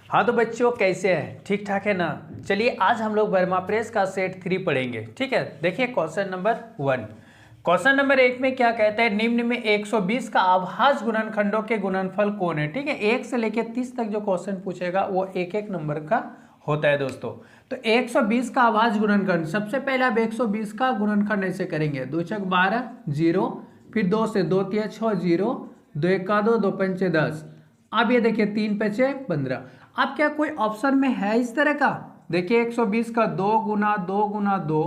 हाँ तो बच्चों कैसे हैं, ठीक ठाक है ना। चलिए आज हम लोग वर्मा प्रेस का सेट 3 पढ़ेंगे। ठीक है, देखिए क्वेश्चन नंबर 1। क्वेश्चन नंबर 1 में क्या कहता है, निम्न में 120 का अभाज्य गुणनखंडों के गुणनफल कौन है। ठीक है, 1 से लेकर 30 तक जो क्वेश्चन पूछेगा वो एक एक नंबर का होता है दोस्तों। तो 120 का अभाज्य गुणनखंड, सबसे पहले आप 120 का गुणनखंड ऐसे करेंगे, 2 चक 12 0, फिर 2 से 2 तिया 6 0, 2 एका 2, 2 पंचे 10। अब ये देखिए 3 पचे 15। अब क्या कोई ऑप्शन में है इस तरह का, देखिए 120 का 2 गुना 2 गुना 2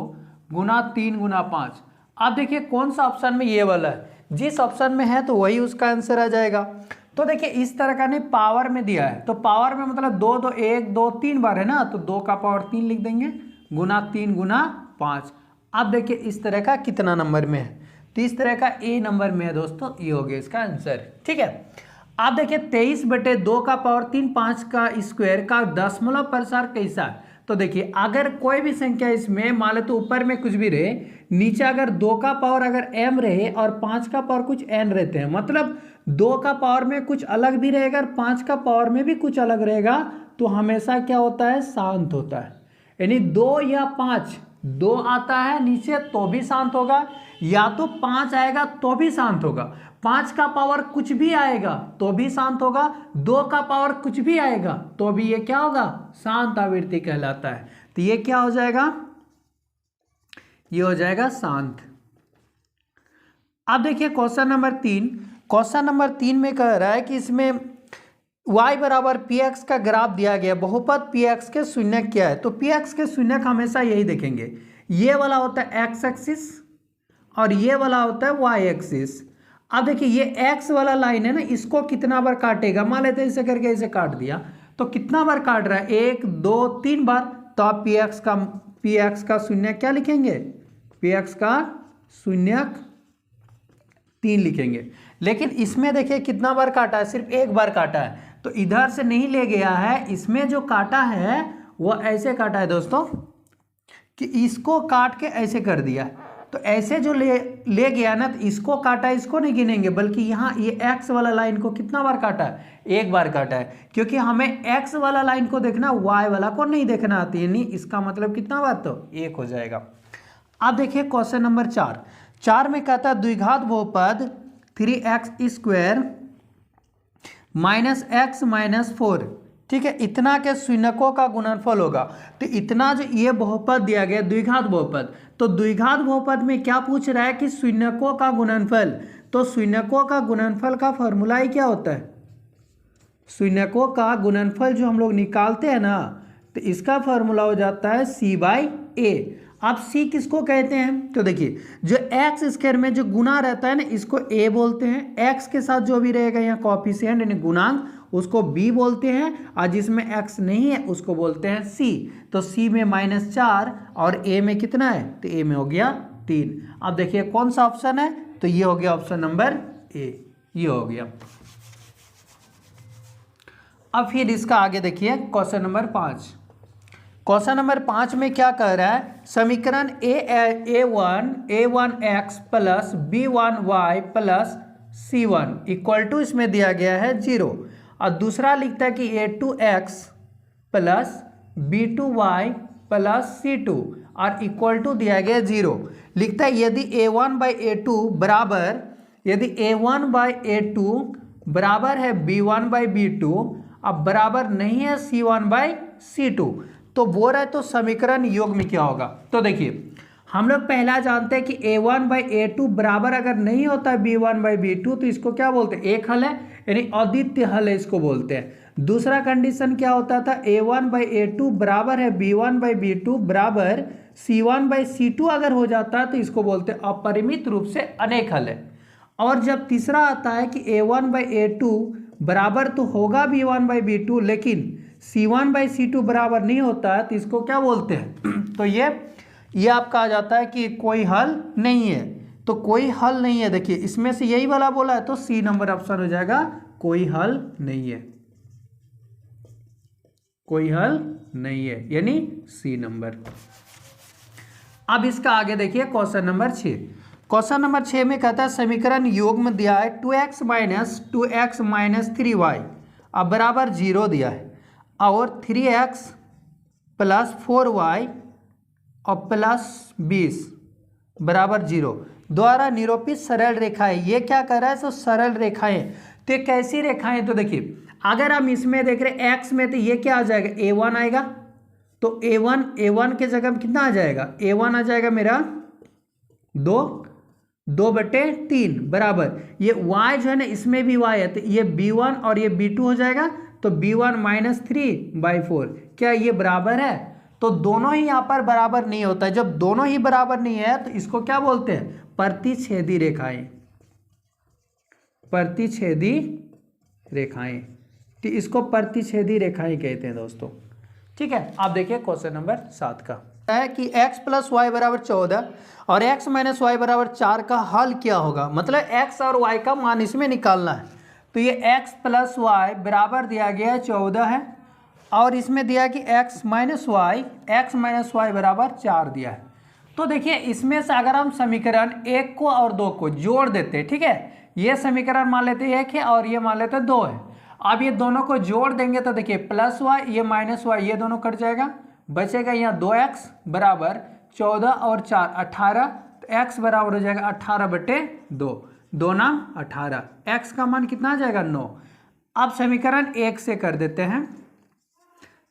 गुना 3 गुना 5। अब देखिए कौन सा ऑप्शन में ये वाला है, जिस ऑप्शन में है तो वही उसका आंसर आ जाएगा। तो देखिए इस तरह का नहीं, पावर में दिया है तो पावर में मतलब 2 2 1 2 3 बार है ना, तो 2 का पावर 3 लिख देंगे, गुना 3 गुना 5। अब देखिए इस तरह का कितना नंबर में है, तो इस तरह का ए नंबर में है दोस्तों, ये हो गया इसका आंसर। ठीक है, आप देखिए 23/2 का पावर 3 5 का स्क्वायर का दशमलव प्रसार कैसा है। तो देखिए अगर कोई भी संख्या इसमें मान लो तो ऊपर में कुछ भी रहे, नीचे अगर 2 का पावर अगर m रहे और 5 का पावर कुछ n रहते हैं, मतलब 2 का पावर में कुछ अलग भी रहेगा और 5 का पावर में भी कुछ अलग रहेगा, तो हमेशा क्या होता है, शांत होता है। यानी 2 या 5, 2 आता है नीचे तो भी शांत होगा, या तो 5 आएगा तो भी शांत होगा, 5 का पावर कुछ भी आएगा तो भी शांत होगा, 2 का पावर कुछ भी आएगा तो भी ये क्या होगा, शांत आवृत्ति कहलाता है। तो ये क्या हो जाएगा, ये हो जाएगा शांत। अब देखिए क्वेश्चन नंबर 3। क्वेश्चन नंबर 3 में कह रहा है कि इसमें y बराबर px का ग्राफ दिया गया, बहुपद px के शून्यक क्या है। तो px के शून्यक हमेशा यही देखेंगे, ये वाला होता है x एक्सिस और ये वाला होता है y एक्सिस। अब देखिए ये x वाला लाइन है ना, इसको कितना बार काटेगा, मान लेते हैं इसे करके इसे काट दिया, तो कितना बार काट रहा है, 1 2 3 बार। तो आप px का शून्यक क्या लिखेंगे, px का शून्यक 3 लिखेंगे। लेकिन इसमें देखिए कितना बार काटा है, सिर्फ एक बार काटा है, तो इधर से नहीं ले गया है, इसमें जो काटा है वो ऐसे काटा है दोस्तों कि इसको काट के ऐसे कर दिया। तो ऐसे जो ले गया ना, तो इसको काटा, इसको नहीं गिनेंगे, बल्कि यहाँ ये x वाला लाइन को कितना बार काटा है, एक बार काटा है, क्योंकि हमें x वाला लाइन को देखना, y वाला को नहीं देखना आती है, नहीं इसका मतलब कितना बार, तो एक हो जाएगा। अब देखिए क्वेश्चन नंबर 4 में कहता है द्विघात बहुपद 3x² - x - 4, ठीक है, इतना के शून्यकों का गुणनफल होगा। तो इतना जो ये बहुपद दिया गया द्विघात बहुपद, तो द्विघात बहुपद में क्या पूछ रहा है कि शून्यकों का गुणनफल। तो शून्यकों का गुणनफल का फॉर्मूला ही क्या होता है, शून्यकों का गुणनफल जो हम लोग निकालते हैं ना, तो इसका फॉर्मूला हो जाता है c/a। अब c किसको कहते हैं, तो देखिए जो x² में जो गुना रहता है ना, इसको a बोलते हैं, x के साथ जो भी रहेगा यहाँ कॉफिशिएंट यानी गुणांक, उसको b बोलते हैं, और जिसमें x नहीं है उसको बोलते हैं c। तो c में -4 और a में कितना है, तो a में हो गया 3। अब देखिए कौन सा ऑप्शन है, तो ये हो गया ऑप्शन नंबर a, ये हो गया। अब फिर इसका आगे देखिए क्वेश्चन नंबर 5। क्वेश्चन नंबर 5 में क्या कह रहा है, समीकरण a1x plus b1y plus c1 equal to, इसमें दिया गया है 0, और दूसरा लिखता है कि a2x plus b2y plus c2 और इक्वल टू दिया गया 0। लिखता है यदि a1/a2 बराबर, यदि a1/a2 बराबर है b1/b2, अब बराबर नहीं है c1/c2, तो बोल रहा है तो समीकरण योग में क्या होगा। तो देखिए हम लोग पहला जानते हैं कि a1/a2 बराबर अगर नहीं होता b1/b2, तो इसको क्या बोलते हैं, एक हल है, यानी अद्वितीय हल है इसको बोलते हैं। दूसरा कंडीशन क्या होता था, a1/a2 बराबर है b1/b2 बराबर c1/c2 अगर हो जाता है तो इसको बोलते हैं अपरिमित रूप से अनेक हल है। और जब तीसरा आता है कि a1/a2 बराबर तो होगा b1/b2, लेकिन c1/c2 बराबर नहीं होता है, तो इसको क्या बोलते हैं तो ये आपका आ जाता है कि कोई हल नहीं है। तो कोई हल नहीं है, देखिए इसमें से यही वाला बोला है, तो सी नंबर ऑप्शन हो जाएगा, कोई हल नहीं है, कोई हल नहीं है, यानी सी नंबर। अब इसका आगे देखिए क्वेश्चन नंबर 6। क्वेश्चन नंबर 6 में कहता है समीकरण योग में दिया है 2x - 2x - 3y अब बराबर 0 दिया है। और 3x प्लस 4y और प्लस 20 बराबर 0 द्वारा निरूपित सरल रेखाएं। ये क्या कर रहा है, तो सरल रेखाएं। तो ये कैसी रेखाएं, तो देखिए अगर हम इसमें देख रहे हैं x में, तो ये क्या आ जाएगा, a1 आएगा। तो a1 के जगह में कितना आ जाएगा, a1 आ जाएगा मेरा 2/3 बराबर ये y जो है ना, इसमें भी y है, तो ये b1 और ये b2 हो जाएगा। तो b1 - 3/4 क्या ये बराबर है, तो दोनों ही यहाँ पर बराबर नहीं होता है। जब दोनों ही बराबर नहीं है तो इसको क्या बोलते हैं, प्रतिच्छेदी रेखाएं। प्रतिच्छेदी रेखाएं, तो इसको प्रतिच्छेदी रेखाएं कहते हैं दोस्तों। ठीक है, आप देखिए क्वेश्चन नंबर 7 का है कि x + y = 14 और x - y = 4 का हल क्या होगा। मतलब x और y का मान इसमें निकालना है। तो ये x + y बराबर दिया गया 14 है और इसमें दिया कि x - y = 4 दिया है। तो देखिए इसमें से अगर हम समीकरण 1 को और 2 को जोड़ देते हैं, ठीक है, ये समीकरण मान लेते हैं 1 है और ये मान लेते हैं 2 है। अब ये दोनों को जोड़ देंगे तो देखिए +y ये -y ये दोनों कट जाएगा, बचेगा यहाँ 2x बराबर 14 और 4 18। तो x बराबर हो जाएगा 18/2, 2 ना 18, x का मान कितना आ जाएगा 9। अब समीकरण 1 से कर देते हैं।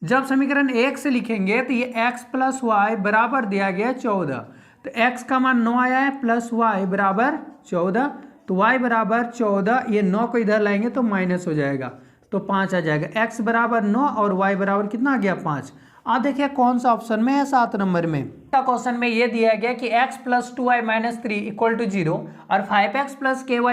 जब समीकरण 1 से लिखेंगे तो ये x + y बराबर दिया गया 14, तो x का मान 9 आया है प्लस y बराबर 14, तो y बराबर 14, ये 9 को इधर लाएंगे तो माइनस हो जाएगा, तो 5 आ जाएगा। x बराबर 9 और y बराबर कितना आ गया 5। आप देखिए कौन सा ऑप्शन में है, 7 नंबर में। क्वेश्चन में ये दिया गया कि x + 2y - 3 = 0 और 5x + ky -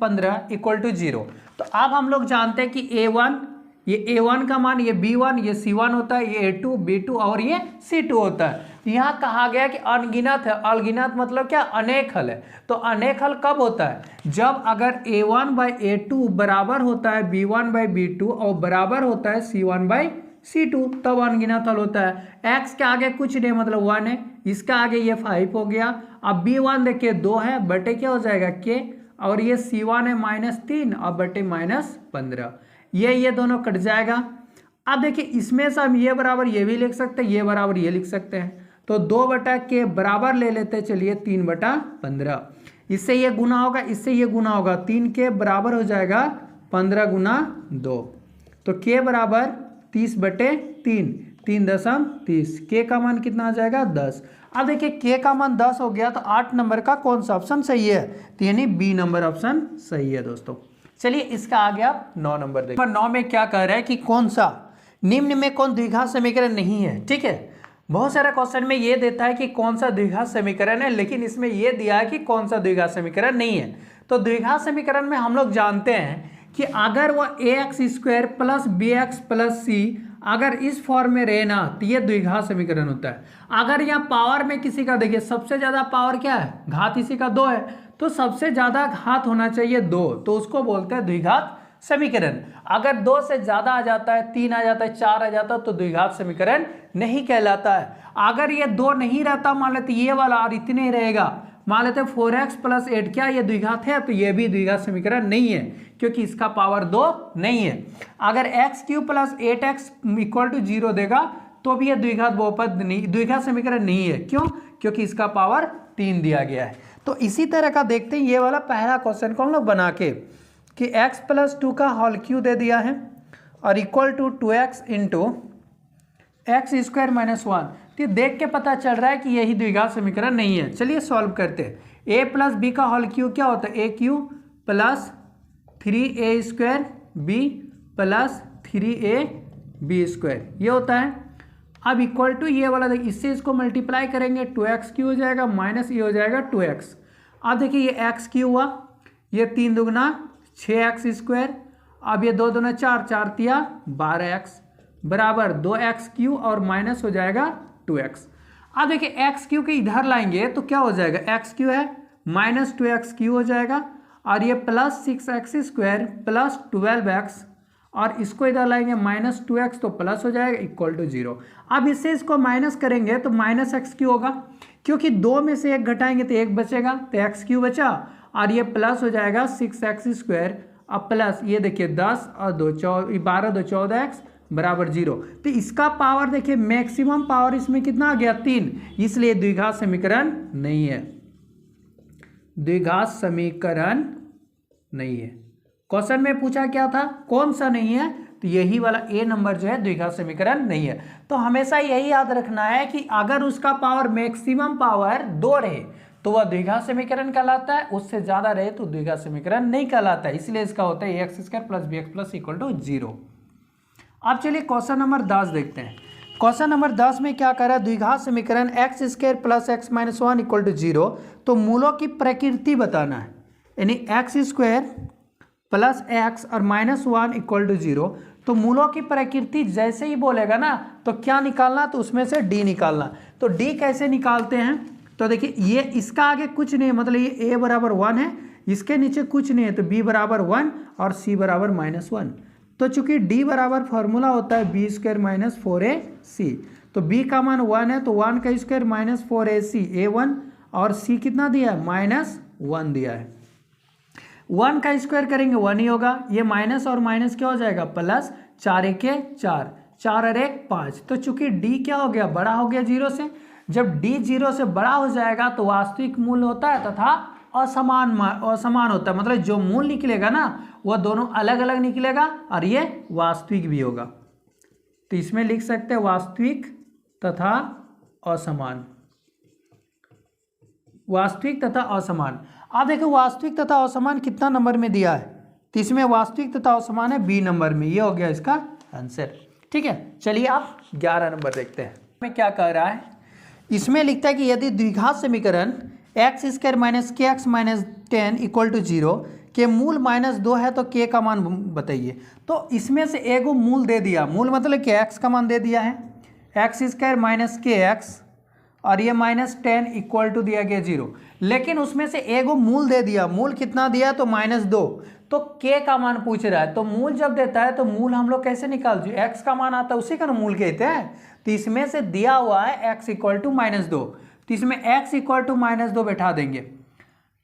15 = 0। तो अब हम लोग जानते हैं कि a1 ये a1 का मान, ये b1 ये c1 होता है, ये a2 b2 और ये c2 होता है। यहाँ कहा गया कि अनगिनत है। अनगिनत मतलब क्या, अनेक हल है। तो अनेक हल कब होता है, जब अगर a1/a2 बराबर होता है b1/b2 और बराबर होता है c1/c2, तब अनगिनत हल होता है। x के आगे कुछ नहीं मतलब 1 है, इसका आगे ये 5 हो गया। अब b1 देखिए 2 है, बटे क्या हो जाएगा k, और ये c1 है -3 और बटे -15, ये दोनों कट जाएगा। अब देखिए इसमें से हम ये बराबर ये भी लिख सकते हैं, ये बराबर ये लिख सकते हैं। तो 2/k बराबर ले लेते हैं, चलिए 3/15। इससे ये गुना होगा, इससे ये गुना होगा, 3k बराबर हो जाएगा 15 × 2, तो k बराबर 30/3, 3.30। k का मान कितना आ जाएगा 10। अब देखिए k का मान 10 हो गया, तो 8 नंबर का कौन सा ऑप्शन सही है, तो यानी बी नंबर ऑप्शन सही है दोस्तों। चलिए इसका आ गया 9 नंबर। देखिए 9 में क्या कह रहा है कि कौन सा निम्न में कौन द्विघात समीकरण नहीं है। ठीक है, बहुत सारा क्वेश्चन में ये देता है कि कौन सा द्विघात समीकरण है, लेकिन इसमें ये दिया है कि कौन सा द्विघात समीकरण नहीं है। तो द्विघात समीकरण में हम लोग जानते हैं कि अगर वह ax² + bx + c अगर इस फॉर्म में रहे ना, तो ये द्विघात समीकरण होता है। अगर यहाँ पावर में किसी का देखिए सबसे ज्यादा पावर क्या है, घात इसी का 2 है, तो सबसे ज्यादा घात होना चाहिए 2, तो उसको बोलते हैं द्विघात समीकरण। अगर 2 से ज्यादा आ जाता है, 3 आ जाता है, 4 आ जाता है, तो द्विघात समीकरण नहीं कहलाता है। अगर ये 2 नहीं रहता, मान लेते ये वाला और इतने ही रहेगा, मान लेते 4x + 8, क्या ये द्विघात है, तो ये भी द्विघात समीकरण नहीं है, क्योंकि इसका पावर 2 नहीं है। अगर x³ + 8x = 0 देगा तो भी ये द्विघात बहुपद नहीं, द्विघात समीकरण नहीं है। क्यों, क्योंकि इसका पावर 3 दिया गया है। तो इसी तरह का देखते हैं ये वाला पहला क्वेश्चन को हम लोग बना के कि x + 2 का होल क्यू दे दिया है और = 2x × x² - 1। तो देख के पता चल रहा है कि यही द्विघात समीकरण नहीं है। चलिए सॉल्व करते हैं। a + b का होल क्यू क्या होता है, a³ + 3a² b + 3ab², ये होता है। अब = ये वाला देखिए, इससे इसको मल्टीप्लाई करेंगे, 2x³ हो जाएगा माइनस ये हो जाएगा 2x। अब देखिए ये x³ हुआ, ये 3 दूगुना 6x², अब ये 2 दूना 4, 4 तिया 12x बराबर 2x³ और माइनस हो जाएगा 2x। अब देखिए x³ के इधर लाएंगे तो क्या हो जाएगा, x³ है -2x³ हो जाएगा और ये +6x² + 12x, और इसको इधर लाएंगे -2x तो प्लस हो जाएगा = 0। अब इससे इसको माइनस करेंगे तो -x³ होगा, क्योंकि 2 में से 1 घटाएंगे तो 1 बचेगा, तो x³ बचा और ये प्लस हो जाएगा 6x², अब प्लस ये देखिए 10 और 2 12, 2 14x बराबर 0। तो इसका पावर देखिए मैक्सिमम पावर इसमें कितना आ गया 3, इसलिए द्विघात समीकरण नहीं है, द्विघात समीकरण नहीं है। क्वेश्चन में पूछा क्या था, कौन सा नहीं है, तो यही वाला ए नंबर जो है द्विघात समीकरण नहीं है। तो हमेशा यही याद रखना है कि अगर उसका पावर मैक्सिमम पावर 2 रहे तो वह द्विघात समीकरण कहलाता है, उससे ज्यादा रहे तो द्विघात समीकरण नहीं कहलाता है। इसलिए इसका होता है x² + bx + 0। अब चलिए क्वेश्चन नंबर 10 देखते हैं। क्वेश्चन नंबर 10 में क्या कर रहा है, द्विघात समीकरण x² + x - 1 = 0। तो मूलों की प्रकृति बताना है, यानी x² + x और -1 = 0। तो मूलों की प्रकृति जैसे ही बोलेगा ना तो क्या निकालना, तो उसमें से d निकालना। तो d कैसे निकालते हैं, तो देखिए ये इसका आगे कुछ नहीं है, मतलब ये a बराबर 1 है, इसके नीचे कुछ नहीं है, तो b बराबर 1 और c बराबर -1। तो चूंकि d बराबर फॉर्मूला होता है b² - 4ac, तो b का मान 1 है, तो 1 का स्क्वायर - 4ac a1 और c कितना दिया है -1 दिया है। 1 का स्क्वायर करेंगे 1 ही होगा, ये माइनस और माइनस क्या हो जाएगा प्लस, 4 1 4, 4 और 1 5। तो चूंकि d क्या हो गया, बड़ा हो गया 0 से। जब d 0 से बड़ा हो जाएगा तो वास्तविक मूल होता है तथा असमान होता है, मतलब जो मूल निकलेगा ना वह दोनों अलग अलग निकलेगा और ये वास्तविक भी होगा। तो इसमें लिख सकते हैं वास्तविक तथा असमान, वास्तविक तथा असमान। आप देखो वास्तविक तथा असमान कितना नंबर में दिया है, तो इसमें वास्तविक तथा असमान है b नंबर में, ये हो गया इसका आंसर। ठीक है, चलिए आप 11 नंबर देखते हैं। में क्या कह रहा है, इसमें लिखता है कि यदि द्विघात समीकरण x² - kx - 10 = 0 के मूल -2 है तो k का मान बताइए। तो इसमें से एगो मूल दे दिया, मूल मतलब कि x का मान दे दिया है, x² - kx और ये -10 = दिया गया 0। लेकिन उसमें से एगो मूल दे दिया, मूल कितना दिया तो -2, तो k का मान पूछ रहा है। तो मूल जब देता है तो मूल हम लोग कैसे निकाल, जो x का मान आता है उसी का मूल कहते हैं। तो इसमें से दिया हुआ है x = -2, तो इसमें x = -2 बैठा देंगे।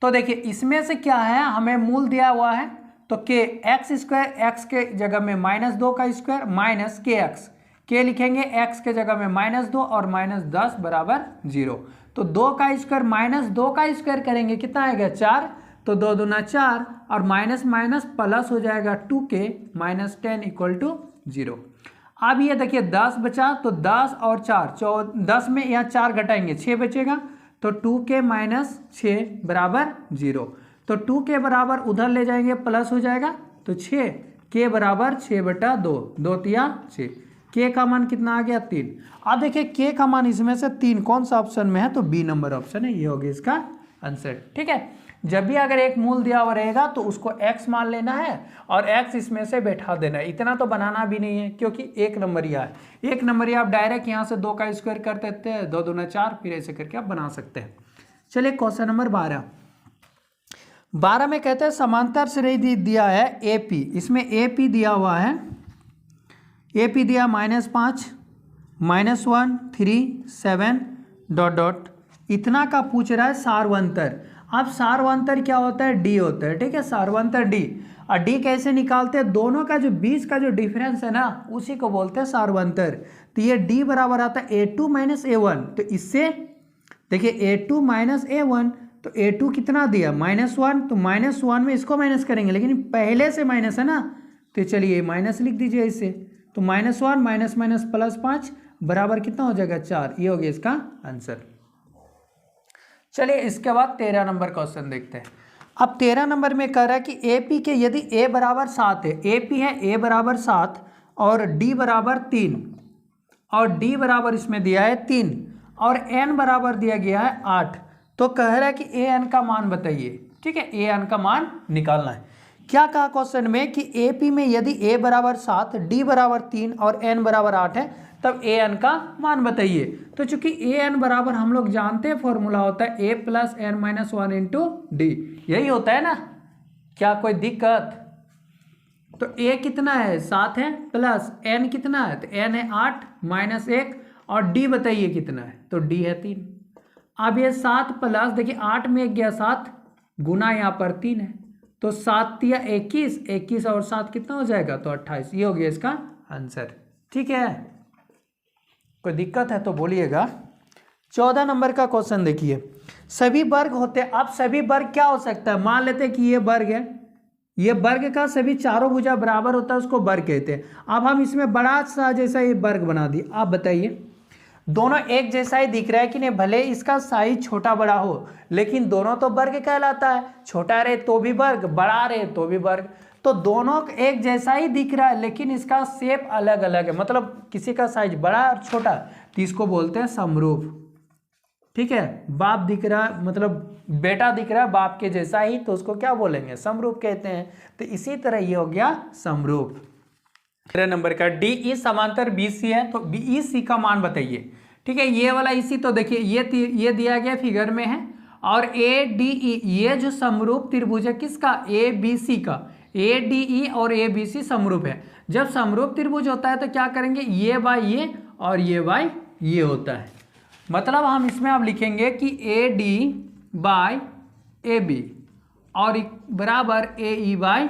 तो देखिए इसमें से क्या है, हमें मूल दिया हुआ है तो k x² x के जगह में -2 का स्क्वायर माइनस kx, k लिखेंगे x के जगह में -2 और -10 बराबर 0। तो 2 का स्क्वायर -2 का स्क्वायर करेंगे कितना आएगा 4, तो 2 दूना 4 और माइनस माइनस प्लस हो जाएगा 2k -10 = 0। अब ये देखिए 10 बचा, तो 10 और 4 10 में यहाँ 4 घटाएंगे 6 बचेगा, तो 2k - 6 बराबर 0। तो 2k बराबर उधर ले जाएंगे प्लस हो जाएगा, तो 6 k बराबर 6/2, 2 तिया 6, k का मान कितना आ गया 3। अब देखिए k का मान इसमें से 3 कौन सा ऑप्शन में है, तो b नंबर ऑप्शन है, ये होगी इसका आंसर। ठीक है, जब भी अगर एक मूल दिया हुआ रहेगा तो उसको x मान लेना है और x इसमें से बैठा देना है, इतना तो बनाना भी नहीं है क्योंकि एक नंबरिया है। एक नंबरिया आप डायरेक्ट यहाँ से 2 का स्क्वायर कर देते हैं, 2 दूना 4, फिर ऐसे करके आप बना सकते हैं। चलिए क्वेश्चन नंबर 12 में कहते हैं समांतर श्रेणी दिया है AP, इसमें AP दिया हुआ है, AP दिया -5 -1 3 7 ... इतना का पूछ रहा है सार्वंतर। अब सार्वंतर क्या होता है, d होता है। ठीक है, सार्वंतर d, और d कैसे निकालते हैं, दोनों का जो बीच का जो डिफरेंस है ना उसी को बोलते हैं सार्वंतर। तो ये d बराबर आता है a2 - a1, तो इससे देखिए a2 - a1, तो a2 कितना दिया -1, तो -1 में इसको माइनस करेंगे, लेकिन पहले से माइनस है ना, तो चलिए माइनस लिख दीजिए इसे, तो -1 - +5 बराबर कितना हो जाएगा 4, ये हो गया इसका आंसर। चलिए इसके बाद 13 नंबर क्वेश्चन देखते हैं। अब 13 नंबर में कह रहा है कि AP के यदि a बराबर 7 है, AP है a बराबर 7 और d बराबर 3 और d बराबर इसमें दिया है 3 और n बराबर दिया गया है 8, तो कह रहा है कि an का मान बताइए। ठीक है, an का मान निकालना है। क्या कहा क्वेश्चन में कि AP में यदि a बराबर 7 d बराबर 3 और n बराबर 8 है तब an का मान बताइए। तो चूंकि an बराबर हम लोग जानते हैं फॉर्मूला होता है a + n - 1 × d, यही होता है ना, क्या कोई दिक्कत। तो a कितना है 7 है, प्लस n कितना है, तो n है 8 -1 और d बताइए कितना है, तो d है 3। अब ये 7 प्लस देखिए 8 में 1 गया 7 गुना यहाँ पर 3 है, तो 7 तिया 21, 21 और 7 कितना हो जाएगा, तो 28, ये हो गया इसका आंसर। ठीक है, कोई दिक्कत है तो बोलिएगा। 14 नंबर का क्वेश्चन देखिए, सभी वर्ग होते हैं। अब सभी वर्ग क्या हो सकता है, मान लेते हैं कि ये वर्ग है, ये वर्ग का सभी चारों भुजा बराबर होता है, उसको वर्ग कहते हैं। अब हम इसमें बड़ा सा जैसा ये वर्ग बना दिए। आप बताइए, दोनों एक जैसा ही दिख रहा है कि नहीं, भले इसका साइज छोटा बड़ा हो, लेकिन दोनों तो वर्ग कहलाता है। छोटा रहे तो भी वर्ग, बड़ा रहे तो भी वर्ग। तो दोनों एक जैसा ही दिख रहा है, लेकिन इसका शेप अलग अलग है, मतलब किसी का साइज बड़ा और छोटा, तो इसको बोलते हैं समरूप। ठीक है, बाप दिख रहा है, मतलब बेटा दिख रहा है बाप के जैसा ही, तो उसको क्या बोलेंगे, समरूप कहते हैं। तो इसी तरह ये हो गया समरूप। 13 नंबर का DE समांतर BC है, तो BEC का मान बताइए। ठीक है, ये वाला इसी, तो देखिए ये दिया गया फिगर में है, और ADE ये जो समरूप त्रिभुज है किसका, ABC का। ADE और ABC समरूप है। जब समरूप त्रिभुज होता है तो क्या करेंगे, ये बाय ये और ये बाय ये होता है। मतलब हम इसमें अब लिखेंगे कि AD बाय AB और बराबर AE बाय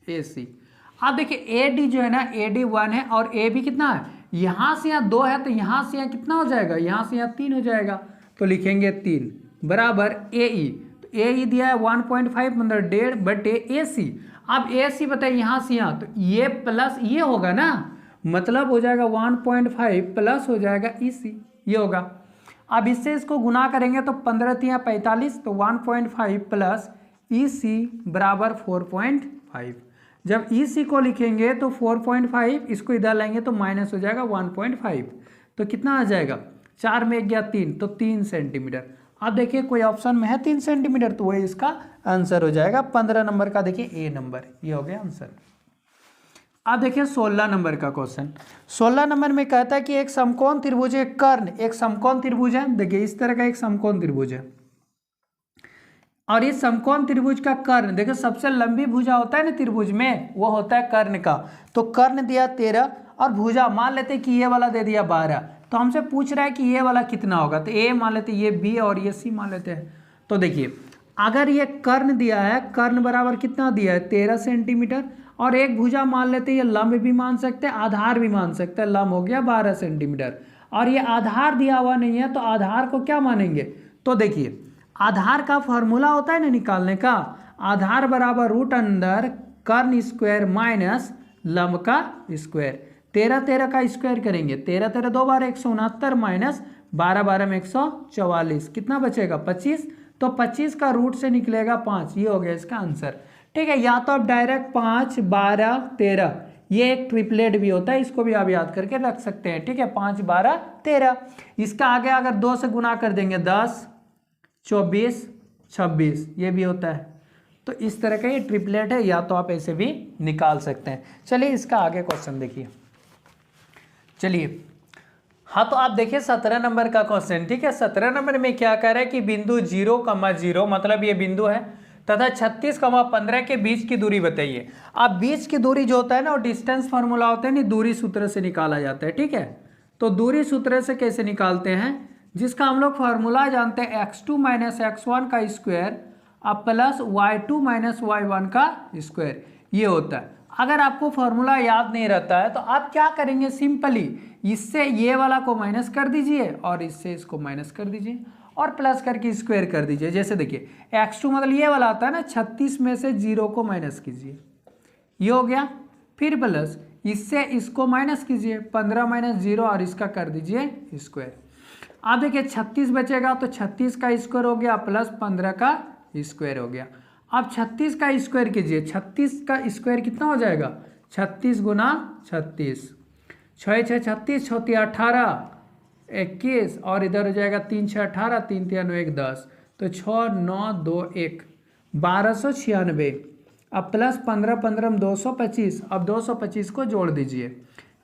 AC। आप देखिए AD जो है ना, AD 1 है और AB कितना है, यहाँ से यहाँ 2 है, तो यहाँ से यहाँ कितना हो जाएगा, यहाँ से यहाँ 3 हो जाएगा, तो लिखेंगे 3 बराबर AE। तो AE दिया है 1.5 मतलब 1.5 बटे AC। अब AC बताइए यहाँ से यहाँ, तो ये प्लस ये होगा ना, मतलब हो जाएगा 1.5 प्लस हो जाएगा EC, ये होगा। अब इससे इसको गुना करेंगे तो 15 तिया 45, तो 1.5 प्लस EC बराबर 4.5। जब EC को लिखेंगे तो 4.5, इसको इधर लाएंगे तो माइनस हो जाएगा 1.5, तो कितना आ जाएगा, 4 में 1 गया 3, तो 3 सेंटीमीटर। अब देखिए कोई ऑप्शन में है 3 सेंटीमीटर, तो वही इसका आंसर हो जाएगा। 15 नंबर का देखिए A नंबर, ये हो गया आंसर। अब देखिए 16 नंबर का क्वेश्चन। 16 नंबर में कहता है कि एक समकोण त्रिभुज, एक कर्ण, एक समकोण त्रिभुज है। देखिए इस तरह का एक समकोण त्रिभुज है, और इस समकोण त्रिभुज का कर्ण, देखो सबसे लंबी भुजा होता है ना त्रिभुज में, वो होता है कर्ण का। तो कर्ण दिया 13 और भुजा मान लेते कि ये वाला दे दिया 12, तो हमसे पूछ रहा है कि ये वाला कितना होगा, तो A मान लेते, ये B और ये C मान लेते हैं। तो देखिए अगर ये कर्ण दिया है, कर्ण बराबर कितना दिया है 13 सेंटीमीटर, और एक भुजा मान लेते हैं, ये लंब भी मान सकते हैं आधार भी मान सकते हैं, लंब हो गया 12 सेंटीमीटर, और ये आधार दिया हुआ नहीं है, तो आधार को क्या मानेंगे। तो देखिए आधार का फॉर्मूला होता है ना निकालने का, आधार बराबर रूट अंदर कर्ण स्क्वायर माइनस लंब का स्क्वायर। 13 का स्क्वायर करेंगे, 13 2 बार 169 माइनस 12 में 144, कितना बचेगा 25, तो 25 का रूट से निकलेगा 5, ये हो गया इसका आंसर। ठीक है, या तो आप डायरेक्ट 5 12 13, ये एक ट्रिपलेट भी होता है, इसको भी आप याद करके रख सकते हैं। ठीक है, 5 12 13, इसका आगे अगर 2 से गुना कर देंगे 10 24 26, ये भी होता है। तो इस तरह का ये ट्रिपलेट है, या तो आप ऐसे भी निकाल सकते हैं। चलिए इसका आगे क्वेश्चन देखिए। चलिए हाँ, तो आप देखिए 17 नंबर का क्वेश्चन। ठीक है, 17 नंबर में क्या कह रहा है कि बिंदु 0,0 मतलब ये बिंदु है, तथा 36,15 के बीच की दूरी बताइए। अब बीच की दूरी जो होता है ना, वो डिस्टेंस फार्मूला होता है ना, दूरी सूत्र से निकाला जाता है। ठीक है, तो दूरी सूत्र से कैसे निकालते हैं, जिसका हम लोग फार्मूला जानते हैं x2 माइनस x1 का स्क्वायर अब प्लस y2 माइनस y1 का स्क्वायर, ये होता है। अगर आपको फार्मूला याद नहीं रहता है तो आप क्या करेंगे, सिंपली इससे ये वाला को माइनस कर दीजिए और इससे इसको माइनस कर दीजिए और प्लस करके स्क्वायर कर दीजिए। जैसे देखिए x2 मतलब ये वाला आता है ना, 36 में से 0 को माइनस कीजिए, ये हो गया, फिर प्लस इससे इसको माइनस कीजिए, 15 माइनस 0 और इसका कर दीजिए स्क्वायर। आप देखिए 36 बचेगा, तो 36 का स्क्वायर हो गया प्लस 15 का स्क्वायर हो गया। अब 36 का स्क्वायर कीजिए, 36 का स्क्वायर कितना हो जाएगा, 36 गुना 36, 6 6 36, 6 3 18 21, और इधर हो जाएगा 3 6 18, 3 3 9 1 10, तो 6 9 2 1 1296। अब प्लस 15 15 225, अब 225 को जोड़ दीजिए,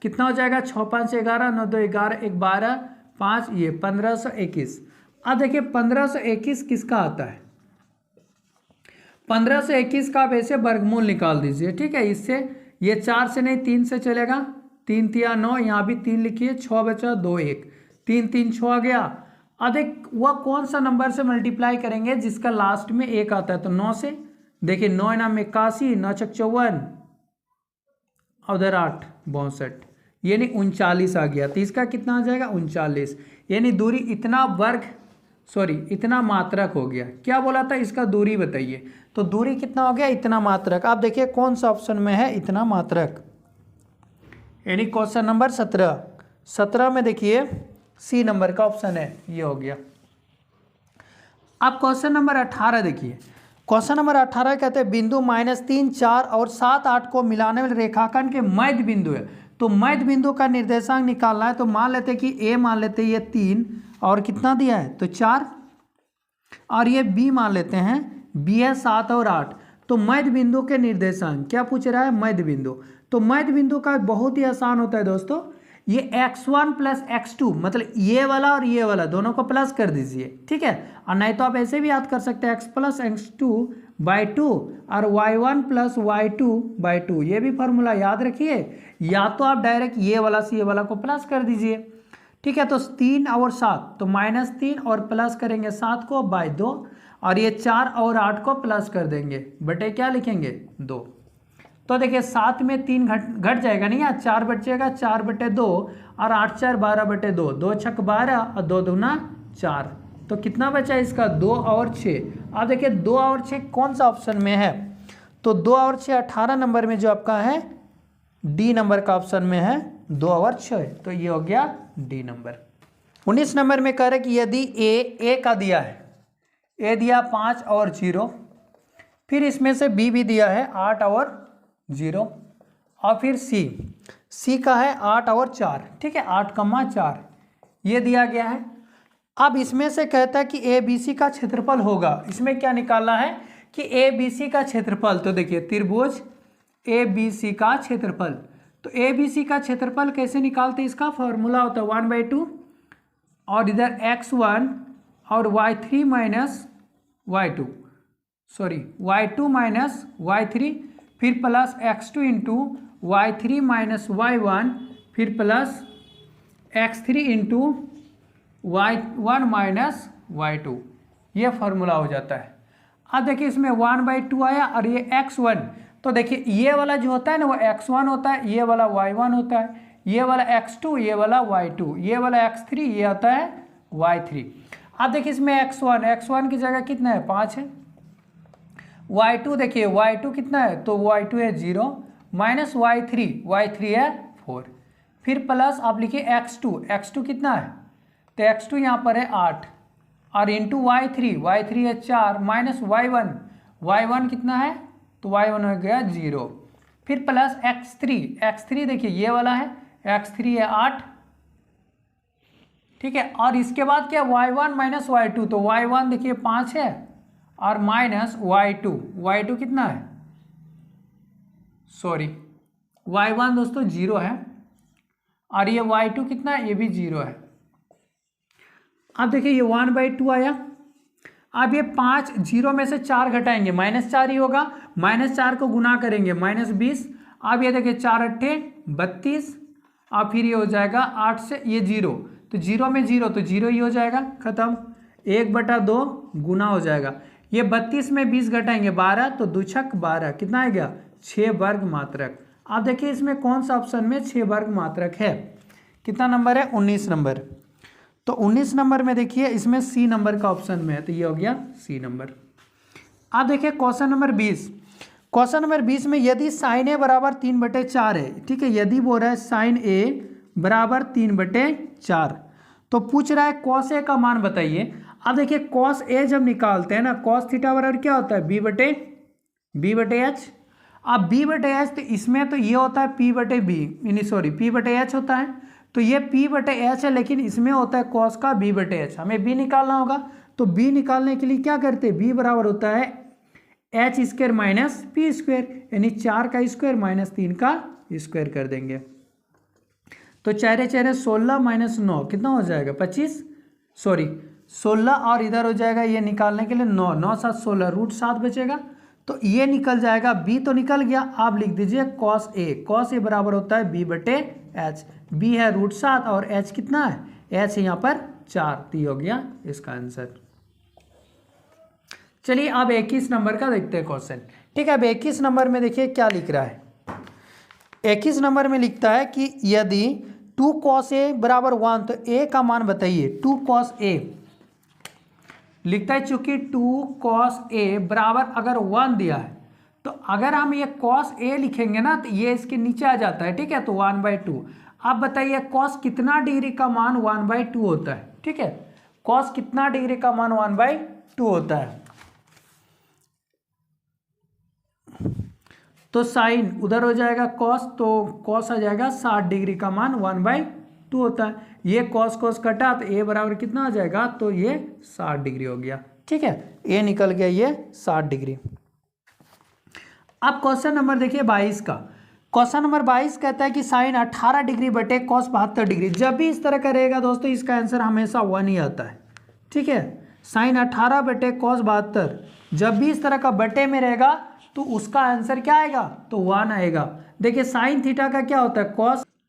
कितना हो जाएगा, 6 5 11 9 2 11 1 12 5, ये 1521। अब देखिए 1521 किसका आता है, 1521 का आप ऐसे वर्गमूल निकाल दीजिए। ठीक है, इससे ये 4 से नहीं 3 से चलेगा, 3 3 9, यहाँ भी 3 लिखिए, 6 बचा 2 1, 3 3 6 आ गया। अब एक वह कौन सा नंबर से मल्टीप्लाई करेंगे जिसका लास्ट में 1 आता है, तो 9 से। देखिए 9 नाम 81, 9 54, उधर 8 62, यानी 39 आ गया। तो इसका कितना आ जाएगा 39, यानी दूरी इतना मात्रक हो गया। क्या बोला था, इसका दूरी बताइए। तो दूरी कितना हो गया, इतना मात्रक। आप देखिए कौन सा ऑप्शन में है इतना मात्रक, यानी क्वेश्चन नंबर 17 में देखिए सी नंबर का ऑप्शन है, ये हो गया। अब क्वेश्चन नंबर 18 देखिए। क्वेश्चन नंबर 18 कहते हैं बिंदु -3, 4 और 7, 8 को मिलाने वाले रेखाखंड के मध्य बिंदु है। तो मध्य बिंदु का निर्देशांक निकालना है। तो मान लेते हैं कि ए मान लेते हैं ये 3 और कितना दिया है तो 4, और ये बी मान लेते हैं, बी है 7 और 8। तो मध्य बिंदु के निर्देशांक क्या पूछ रहा है, मध्य बिंदु। तो मध्य बिंदु का बहुत ही आसान होता है दोस्तों, ये x1 प्लस x2, मतलब ये वाला और ये वाला दोनों को प्लस कर दीजिए, ठीक है। और नहीं तो आप ऐसे भी याद कर सकते हैं x प्लस x2 बाई 2 और y1 प्लस y2 बाई 2, ये भी फॉर्मूला याद रखिए। या तो आप डायरेक्ट ये वाला से ये वाला को प्लस कर दीजिए, ठीक है। तो 3 और 7, तो -3 और प्लस करेंगे 7 को बाई 2, और ये 4 और 8 को प्लस कर देंगे बटे क्या लिखेंगे 2। तो देखिए 7 में 3 घट जाएगा नहीं, 4 बचेगा, 4 बटे 2 और 8 4 12 बटे 2, 2 छक 12 और 2 दूना 4। तो कितना बचा इसका 2 और 6। अब देखिए 2 और 6 कौन सा ऑप्शन में है, तो 2 और 6 18 नंबर में जो आपका है डी नंबर का ऑप्शन में है 2 और 6, तो ये हो गया डी नंबर। 19 नंबर में कह रहे कि यदि ए का दिया है, ए दिया 5 और 0, फिर इसमें से बी भी दिया है 8 और 0, और फिर सी का है 8 और 4, ठीक है, 8,4 ये दिया गया है। अब इसमें से कहता है कि ए बी सी का क्षेत्रफल होगा। इसमें क्या निकालना है कि ए बी सी का क्षेत्रफल। तो देखिए त्रिभुज ए बी सी का क्षेत्रफल, तो ए बी सी का क्षेत्रफल कैसे निकालते हैं, इसका फॉर्मूला होता है 1/2 और इधर x1 और y3 minus y2 minus y3, फिर plus x2 into y3 minus y1, फिर plus x3 into y1 minus y2, ये फार्मूला हो जाता है। अब देखिए इसमें 1/2 आया और ये x1, तो देखिए ये वाला जो होता है ना वो x1 होता है, ये वाला y1 होता है, ये वाला x2, ये वाला y2, ये वाला x3, ये होता है y3। अब देखिए इसमें x1 की जगह कितना है 5 है, y2 देखिए y2 कितना है तो y2 है 0, माइनस y3 है 4, फिर प्लस आप लिखिए x2 कितना है तो x2 यहाँ पर है 8 और इंटू y3 है 4, माइनस y1 कितना है तो y1 हो गया 0, फिर प्लस x3 देखिए ये वाला है, x3 है 8, ठीक है। और इसके बाद क्या y1 माइनस y2, तो y1 देखिए 5 है और माइनस y2 कितना है y1 दोस्तों 0 है और ये y2 कितना है, ये भी 0 है। अब देखिए ये 1/2 आया। अब ये 5 0 में से 4 घटाएंगे -4 ही होगा, -4 को गुना करेंगे -20। अब ये देखिए 4 अट्ठे 32 और फिर ये हो जाएगा 8 से ये 0, तो 0 में 0 तो 0 ही हो जाएगा, खत्म। 1/2 गुना हो जाएगा, ये 32 में 20 घटाएंगे 12, तो 2 छक 12 कितना आ गया 6 वर्ग मात्रक। आप देखिए इसमें कौन सा ऑप्शन में 6 वर्ग मात्रक है, कितना नंबर है 19 नंबर। तो 19 नंबर में देखिए इसमें सी नंबर का ऑप्शन में है, तो ये हो गया सी नंबर। आप देखिए क्वेश्चन नंबर 20 में यदि साइन ए बराबर 3/4 है, ठीक है, यदि बोल रहा है साइन ए बराबर 3/4, तो पूछ रहा है कॉस ए का मान बताइए। अब देखिए कॉस ए जब निकालते हैं ना, कॉस थीटा बराबर क्या होता है बी बटे एच। अब बी बटे एच, तो इसमें तो ये होता है पी बटे एच होता है, तो ये p बटे एच है, लेकिन इसमें होता है कॉस का b बटे एच। हमें b निकालना होगा, तो b निकालने के लिए क्या करते हैं, b बराबर होता है H square minus P square, यानी 4 का स्क्वायर माइनस 3 का स्क्वायर कर देंगे। तो 4 16 माइनस 9 कितना हो जाएगा 25, 16, और इधर हो जाएगा ये निकालने के लिए 9 7 16 √7 बचेगा, तो ये निकल जाएगा। b तो निकल गया, आप लिख दीजिए कॉस ए बराबर होता है b बटे एच, b है √7 और h कितना है, h है यहाँ पर 4, तो हो गया इसका आंसर। चलिए अब 21 नंबर का देखते हैं क्वेश्चन, ठीक है। अब 21 नंबर में देखिए क्या लिख रहा है, 21 नंबर में लिखता है कि यदि 2 cos A बराबर 1 तो A का मान बताइए। 2 cos A लिखता है, चूंकि 2 cos A बराबर अगर 1 दिया है तो अगर हम ये cos A लिखेंगे ना तो ये इसके नीचे आ जाता है, ठीक है, तो 1/2। आप बताइए cos कितना डिग्री का मान 1/2 होता है, ठीक है, cos कितना डिग्री का मान 1/2 होता है। तो साइन उधर हो जाएगा cos, तो cos आ जाएगा 60 डिग्री का मान 1/2 होता है। ये cos cos कटा तो a बराबर कितना आ जाएगा, तो ये 60 डिग्री हो गया, ठीक है, a निकल गया ये 60 डिग्री। अब क्वेश्चन नंबर देखिए 22 का। क्वेश्चन नंबर 22 कहता है कि साइन 18 डिग्री बटे cos 72 डिग्री। जब भी इस तरह का रहेगा दोस्तों इसका आंसर हमेशा 1 ही आता है, ठीक है। साइन 18 बटे cos 72 जब भी इस तरह का बटे में रहेगा तो उसका आंसर क्या आएगा, तो 1 आएगा। देखिए साइन थीटा का क्या होता है,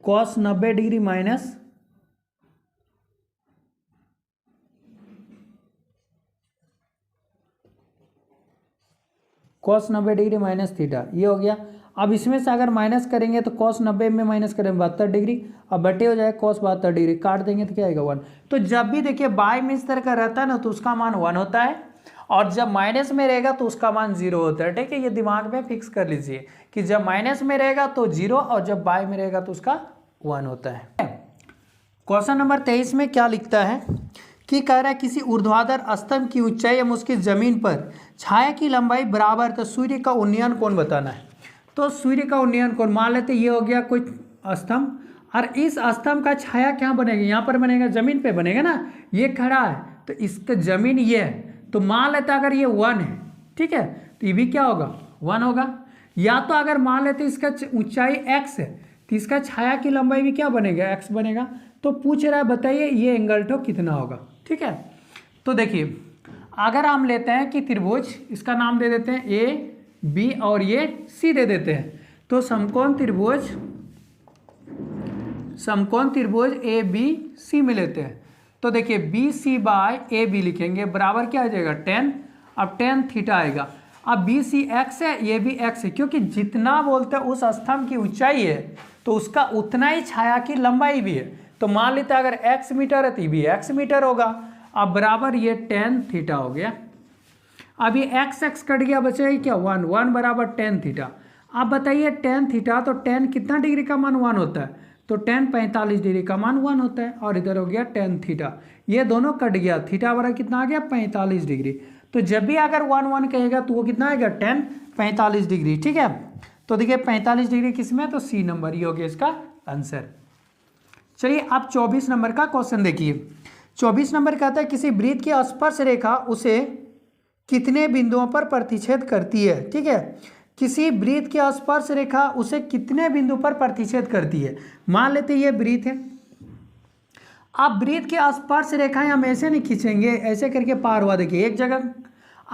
cos 90 degree minus cos 90 degree minus theta, ये हो गया। अब इसमें से अगर माइनस करेंगे तो cos 90 में माइनस करेंगे 72 डिग्री, अब बटे हो जाएगा cos 72 डिग्री, काट देंगे तो क्या आएगा 1। तो जब भी देखिए बाय में इस तरह का रहता है ना तो उसका मान 1 होता है, और जब माइनस में रहेगा तो उसका मान 0 होता है, ठीक है। ये दिमाग में फिक्स कर लीजिए कि जब माइनस में रहेगा तो 0 और जब बाय में रहेगा तो उसका 1 होता है। क्वेश्चन नंबर 23 में क्या लिखता है कि कह रहा है किसी ऊर्ध्वाधर स्तंभ की ऊंचाई एवं उसकी जमीन पर छाया की लंबाई बराबर, तो सूर्य का उन्नयन कोण बताना है। तो सूर्य का उन्नयन कोण मान लेते ये हो गया कोई स्तंभ, और इस स्तंभ का छाया क्या बनेगा, यहाँ पर बनेगा, जमीन पे बनेगा ना, ये खड़ा है तो इसका जमीन ये है, तो मान लेते अगर ये 1 है, ठीक है, तो ये भी क्या होगा 1 होगा। या तो अगर मान लेते इसका ऊंचाई x है तो इसका छाया की लंबाई भी क्या बनेगा, x बनेगा। तो पूछ रहा है बताइए ये एंगल टो कितना होगा, ठीक है। तो देखिए अगर हम लेते हैं कि त्रिभुज, इसका नाम दे देते हैं ए बी और ये सी दे देते हैं, तो समकोण त्रिभुज ए बी सी में लेते हैं। तो देखिए B C by A B लिखेंगे, बराबर क्या आ जाएगा 10, अब tan थीटा आएगा। अब बी सी एक्स है, ये भी एक्स है, क्योंकि जितना बोलते हैं उस स्तंभ की ऊंचाई है तो उसका उतना ही छाया की लंबाई भी है। तो मान लेते हैं अगर x मीटर है तो ये भी x मीटर होगा। अब बराबर ये tan थीटा हो गया। अब ये x कट गया, बचेगा क्या 1 बराबर tan थीटा। आप बताइए tan थीटा, तो tan कितना डिग्री का मान 1 होता है, तो tan 45 डिग्री का मान 1 होता है, और इधर हो गया tan थीटा, ये दोनों कट गया, थीटा बराबर कितना आ गया 45 डिग्री। तो जब भी अगर 1 कहेगा तो वो कितना आएगा tan 45 डिग्री, ठीक है। तो देखिए 45 डिग्री किसमें, तो सी नंबर, ये हो गया इसका आंसर। चलिए आप 24 नंबर का क्वेश्चन देखिए। 24 नंबर कहता है किसी वृत्त की स्पर्श रेखा उसे कितने बिंदुओं पर प्रतिच्छेद करती है, ठीक है। किसी वृत्त की स्पर्श रेखा उसे कितने बिंदु पर प्रतिच्छेद करती है। मान लेते ये वृत्त है, आप वृत्त की स्पर्श रेखाएं हम ऐसे नहीं खींचेंगे, ऐसे करके पार हुआ, देखिए एक जगह,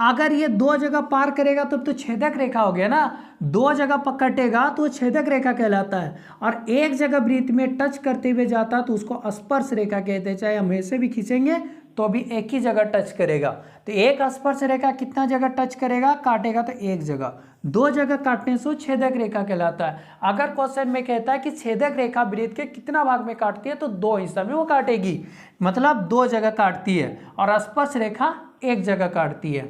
अगर ये 2 जगह पार करेगा तब तो छेदक रेखा हो गया ना, 2 जगह पकड़ेगा तो छेदक रेखा कहलाता है, और एक जगह वृत्त में टच करते हुए जाता तो उसको स्पर्श रेखा कहते हैं। चाहे हम ऐसे भी खींचेंगे तो भी एक ही जगह टच करेगा। तो एक स्पर्श रेखा कितना जगह टच करेगा, काटेगा, तो एक जगह, 2 जगह काटने से छेदक रेखा कहलाता है। अगर क्वेश्चन में कहता है कि छेदक रेखा वृत्त के कितना भाग में काटती है, तो 2 हिस्सा में वो काटेगी, मतलब 2 जगह काटती है, और स्पर्श रेखा एक जगह काटती है,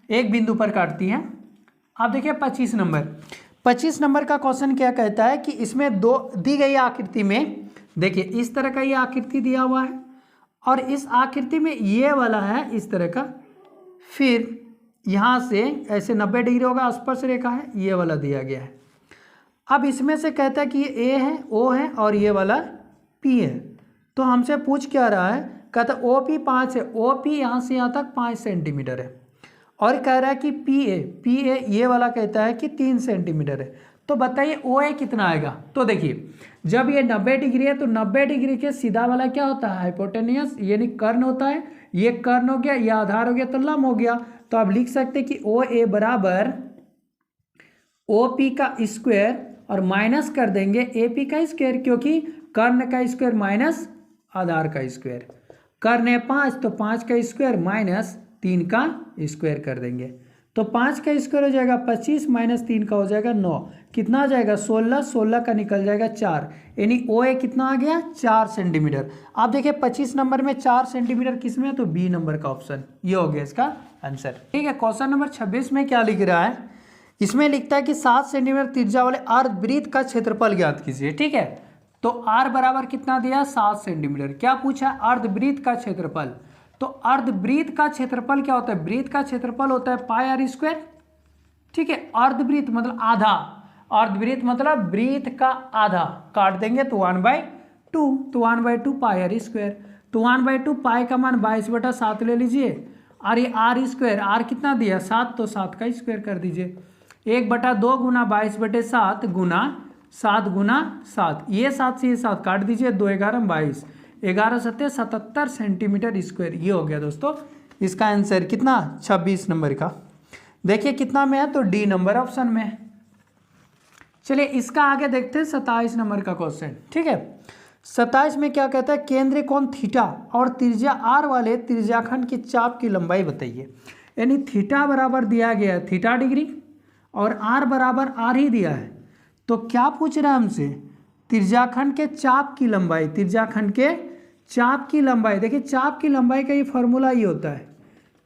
एक बिंदु पर काटती है। अब देखिए 25 नंबर का क्वेश्चन क्या कहता है कि इसमें दो दी गई आकृति में, देखिए इस तरह का ये आकृति दिया हुआ है, और इस आकृति में ये वाला है इस तरह का, फिर यहाँ से ऐसे 90 डिग्री होगा, स्पर्श रेखा है, ये वाला दिया गया है। अब इसमें से कहता है कि ये ए है, ओ है, और ये वाला पी है। तो हमसे पूछ क्या रहा है, कहता ओ पी 5 है, ओ पी यहाँ से यहाँ तक 5 सेंटीमीटर है, और कह रहा है कि पी ए ये वाला कहता है कि 3 सेंटीमीटर है। तो बताइए ओ ए कितना आएगा। तो देखिए जब ये 90 डिग्री है तो 90 डिग्री के सीधा वाला क्या होता है, हाइपोटेनियस, यानी कर्ण होता है, ये कर्ण हो गया, ये आधार हो गया, तो लंब हो गया। तो आप लिख सकते हैं कि ओ ए बराबर ओ पी का स्क्वायर, और माइनस कर देंगे ए पी का स्क्वायर, क्योंकि कर्ण का स्क्वायर माइनस आधार का स्क्वायर, कर्ण है 5 तो 5 का स्क्वायर माइनस 3 का स्क्वायर कर देंगे। तो 5 का स्क्वायर हो जाएगा 25 माइनस 3 का हो जाएगा 9, कितना आ जाएगा 16, 16 का निकल जाएगा 4, यानी OA कितना आ गया 4 सेंटीमीटर। आप देखिए 25 नंबर में 4 सेंटीमीटर किस में है, तो बी नंबर का ऑप्शन, ये हो गया इसका आंसर। ठीक है, क्वेश्चन नंबर 26 में क्या लिख रहा है, इसमें लिखता है कि 7 सेंटीमीटर त्रिज्या वाले अर्धवृत्त का क्षेत्रफल ज्ञात कीजिए। ठीक है, तो R बराबर कितना दिया 7 सेंटीमीटर। क्या पूछा, अर्धवृत्त का क्षेत्रफल। तो अर्धवृत्त का क्षेत्रफल क्या होता है, वृत्त का क्षेत्रफल होता है पाई आर स्क्वायर। ठीक है, अर्धवृत्त मतलब आधा, अर्धवृत्त मतलब वृत्त का आधा, काट देंगे तो 1/2, तो 1/2 पाई आर स्क्वायर। तो 1/2 पाई का मान 22/7 ले लीजिए, और ये आर स्क्वायर, आर कितना दिया 7, तो 7 का स्क्वायर कर दीजिए। 1/2 गुना 22/7 गुना 7 गुना 7, ये 7 से ये 7 काट दीजिए, 2 11 22, 11 7 77 सेंटीमीटर स्क्वायर। ये हो गया दोस्तों इसका आंसर कितना 26 नंबर का। देखिए कितना में है, तो डी नंबर ऑप्शन में है। चलिए इसका आगे देखते हैं 27 नंबर का क्वेश्चन। ठीक है, 27 में क्या कहता है, केंद्रीय कोण थीटा और त्रिज्या आर वाले त्रिज्याखंड की चाप की लंबाई बताइए। यानी थीटा बराबर दिया गया है थीटा डिग्री और आर बराबर आर ही दिया है, तो क्या पूछ रहा है हमसे, त्रिज्याखंड के चाप की लंबाई, त्रिज्याखंड के चाप की लंबाई। देखिए चाप की लंबाई का ये फॉर्मूला ये होता है,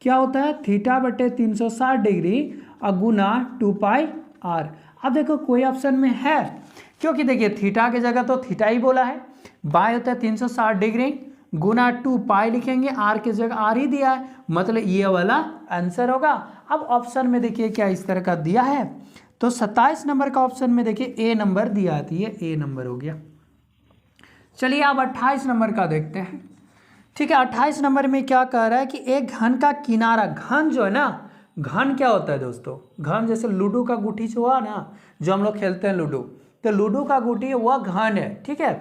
क्या होता है, थीटा बटे 360 डिग्री और गुना 2 पाई आर। अब देखो कोई ऑप्शन में है, क्योंकि देखिए थीटा की जगह तो थीटा ही बोला है, बाय होता है 360 डिग्री गुना 2 पाई लिखेंगे, आर की जगह आर ही दिया है, मतलब ये वाला आंसर होगा। अब ऑप्शन में देखिए क्या इस तरह का दिया है, तो 27 नंबर का ऑप्शन में देखिए ए नंबर दिया है, ये ए नंबर हो गया। चलिए अब 28 नंबर का देखते हैं। ठीक है, 28 नंबर में क्या कह रहा है कि एक घन का किनारा, घन जो है ना, घन क्या होता है दोस्तों, घन जैसे लूडो का गुठी जो हुआ ना, जो हम लोग खेलते हैं लूडो, तो लूडो का गुठी वह घन है। ठीक है,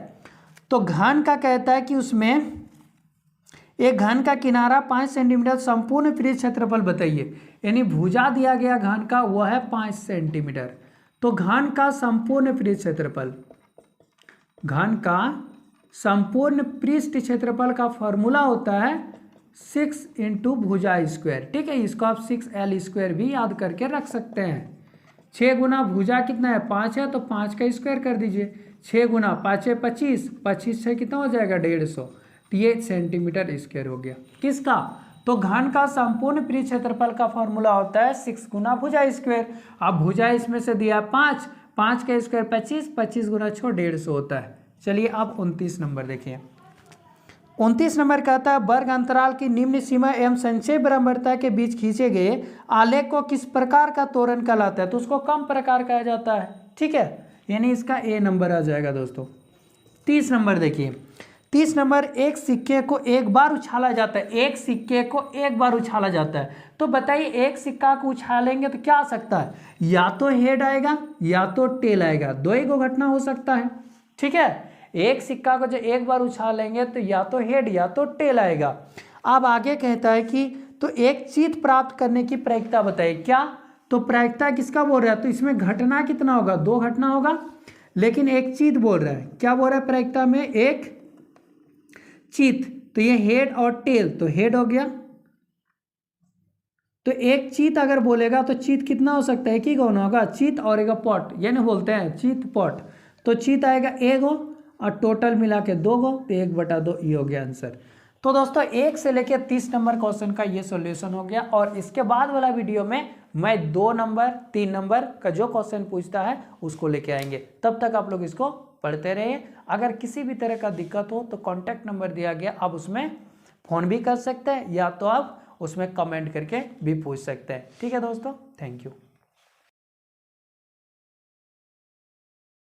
तो घन का कहता है कि उसमें एक घन का किनारा 5 सेंटीमीटर, संपूर्ण पृष्ठ क्षेत्रफल बताइए। यानी भुजा दिया गया घन का वह है 5 सेंटीमीटर, तो घन का संपूर्ण पृष्ठ क्षेत्रफल, घन का संपूर्ण पृष्ठ क्षेत्रफल का फॉर्मूला होता है 6 × भुजा स्क्वायर। ठीक है, इसको आप 6L स्क्वायर भी याद करके रख सकते हैं। 6 गुना भुजा कितना है 5 है, तो 5 का स्क्वायर कर दीजिए, 6 गुना 5 है 25, 25 से कितना हो जाएगा 150, तो ये सेंटीमीटर स्क्वायर हो गया किसका, तो घन का संपूर्ण पृष्ठ क्षेत्रफल का फॉर्मूला होता है 6 गुना भुजा स्क्वायर। अब भुजा इसमें से दिया 5, 5 का स्क्वायर 25, 25 गुना 6 150 होता है। चलिए अब 29 नंबर देखिए। 29 नंबर कहता है वर्ग अंतराल की निम्न सीमा एवं संक्षेप बराबरता के बीच खींचे गए आलेख को किस प्रकार का त्वरण कहलाता है, तो उसको कम प्रकार कहा जाता है। ठीक है, यानी इसका ए नंबर आ जाएगा दोस्तों। 30 नंबर देखिए, 30 नंबर, एक सिक्के को एक बार उछाला जाता है, एक सिक्के को एक बार उछाला जाता है, तो बताइए एक सिक्का को उछालेंगे तो क्या आ सकता है, या तो हेड आएगा या तो टेल आएगा, दो ही को घटना हो सकता है। ठीक है, एक सिक्का को जो एक बार उछालेंगे तो या तो हेड या तो टेल आएगा। अब आगे कहता है कि तो एक चित्त प्राप्त करने की प्रायिकता बताइए। क्या, तो प्रायिकता किसका बोल रहा है, तो इसमें घटना कितना होगा, 2 घटना होगा, लेकिन एक चित्त बोल रहा है। क्या बोल रहा है प्रायिकता में, एक चित्त, तो ये हेड और टेल, तो हेड हो गया। तो एक चित्त अगर बोलेगा तो चित्त कितना हो सकता है, एक ही गौना होगा, चित्त और एक पॉट, यानी बोलते हैं चित्त पॉट, तो चित्त आएगा 1 गो और टोटल मिला के 2 गो, तो 1/2 ये हो गया आंसर। तो दोस्तों 1 से लेकर 30 नंबर क्वेश्चन का ये सॉल्यूशन हो गया, और इसके बाद वाला वीडियो में मैं 2 नंबर 3 नंबर का जो क्वेश्चन पूछता है उसको लेके आएंगे। तब तक आप लोग इसको पढ़ते रहिए। अगर किसी भी तरह का दिक्कत हो तो कॉन्टैक्ट नंबर दिया गया, आप उसमें फ़ोन भी कर सकते हैं या तो आप उसमें कमेंट करके भी पूछ सकते हैं। ठीक है दोस्तों, थैंक यू।